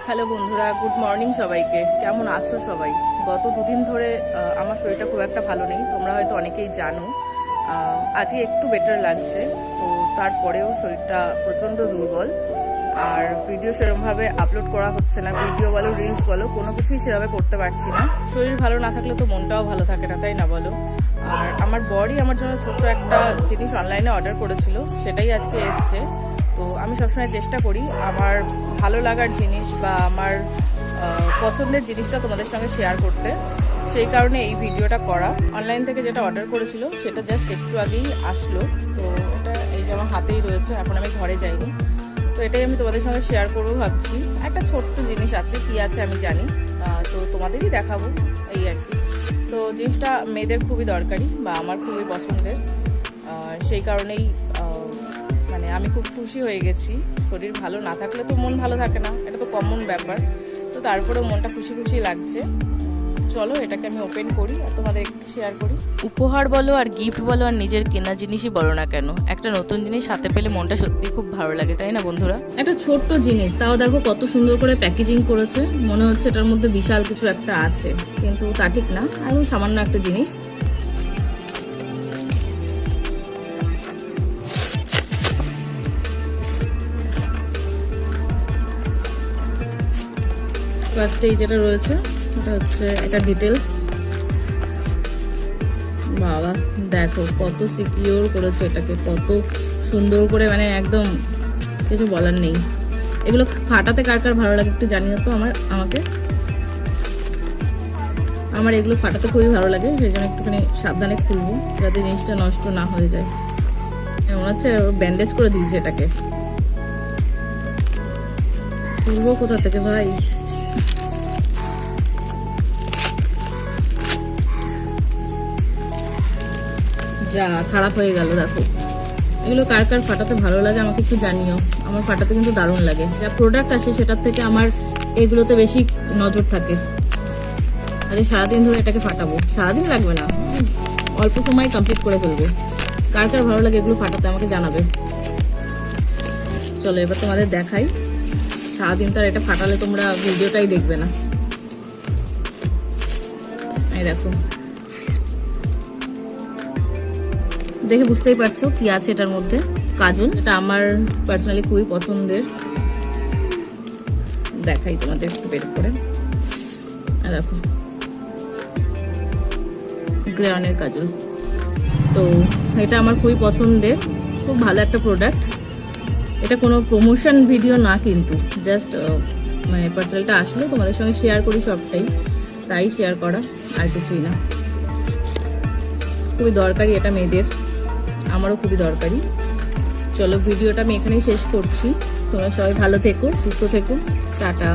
Hello বন্ধুরা, good morning সবাইকে। কেমন আছো সবাই? গত দুদিন ধরে আমার শরীরটা খুব একটা ভালো নেই, তোমরা হয়তো অনেকেই জানো। আজকে একটু বেটার লাগছে, তো তারপরেও শরীরটা প্রচণ্ড দুর্বল। আর ভিডিও সেরকমভাবে আপলোড করা হচ্ছে না, ভিডিও বলো রিলস বলো কোনো কিছুই সেভাবে করতে পারছি না। শরীর ভালো না থাকলে তো মনটাও ভালো থাকে না, তাই না বলো? আর আমার বরই আমার জন্য ছোট্ট একটা জিনিস অনলাইনে অর্ডার করেছিল, সেটাই আজকে এসছে। তো আমি সবসময় চেষ্টা করি আমার ভালো লাগার জিনিস বা আমার পছন্দের জিনিসটা তোমাদের সঙ্গে শেয়ার করতে, সেই কারণে এই ভিডিওটা করা। অনলাইন থেকে যেটা অর্ডার করেছিল সেটা জাস্ট একটু আগেই আসলো, তো এটা এই যে আমার হাতেই রয়েছে, এখন আমি ঘরে যাইনি। তো এটাই আমি তোমাদের সঙ্গে শেয়ার করবো ভাবছি। একটা ছোট্ট জিনিস আছে, কী আছে আমি জানি, তো তোমাদেরই দেখাবো এই আর কি। তো জিনিসটা মেয়েদের খুবই দরকারি বা আমার খুবই পছন্দের, সেই কারণেই মানে আমি খুব খুশি হয়ে গেছি। শরীর ভালো না থাকলে তো মন ভালো থাকে না, এটা তো কমন ব্যাপার। তো তারপরেও মনটা খুশি খুশি লাগছে। চলো এটাকে আমি ওপেন করি আর তোমাদের একটু শেয়ার করি। উপহার বলো আর গিফট বলো আর নিজের কেনা জিনিসই বলো না কেন, একটা নতুন জিনিস হাতে পেলে মনটা সত্যি খুব ভালো লাগে, তাই না বন্ধুরা? একটা ছোট্ট জিনিস, তাও দেখো কত সুন্দর করে প্যাকেজিং করেছে। মনে হচ্ছে এটার মধ্যে বিশাল কিছু একটা আছে, কিন্তু তা ঠিক না, একদম সামান্য একটা জিনিস। ফার্স্টে যেটা রয়েছে এটা হচ্ছে এটা ডিটেলস। বাবা দেখো কত সিকিউর করেছে এটাকে, কত সুন্দর করে, মানে একদম কিছু বলার নেই। এগুলো ফাটাতে কার কার ভালো লাগে একটু জানিও তো আমাকে। আমার এগুলো ফাটাতে খুবই ভালো লাগে, সেই জন্য একটুখানি সাবধানে খুলবো যাতে জিনিসটা নষ্ট না হয়ে যায়। মনে হচ্ছে ব্যান্ডেজ করে দিয়েছে এটাকে। খুলবো কোথা থেকে ভাই? যা খারাপ হয়ে গেল। দেখো এগুলো কার কার ফাটাতে ভালো লাগে আমাকে একটু জানিও। আমার ফাটাতে কিন্তু দারুণ লাগে। যা প্রোডাক্ট আসে সেটার থেকে আমার এগুলোতে বেশি নজর থাকে। আরে সারাদিন ধরে এটাকে ফাটাবো, সারাদিন লাগবে না, অল্প সময় কমপ্লিট করে ফেলবো। কার কার ভালো লাগে এগুলো ফাটাতে আমাকে জানাবে। চলো এবার তোমাদের দেখাই। সারাদিন তো আর এটা ফাটালে তোমরা ভিডিওটাই দেখবে না। এই দেখো, দেখে বুঝতেই পারছো কি আছে এটার মধ্যে। কাজল, এটা আমার পার্সোনালি খুবই পছন্দের। দেখাই তোমাদের বের করে। দেখো গ্রেয়নের কাজল, তো এটা আমার খুবই পছন্দের, খুব ভালো একটা প্রোডাক্ট। এটা কোনো প্রমোশন ভিডিও না, কিন্তু জাস্ট মানে পার্সেলটা আসলো তোমাদের সঙ্গে শেয়ার করি সবটাই, তাই শেয়ার করা, আর কিছুই না। খুবই দরকারি এটা মেয়েদের, আমারও খুবই দরকারি। চলো ভিডিওটা আমি এখানেই শেষ করছি। তোমরা সবাই ভালো থেকো, সুস্থ থেকো, টাটা।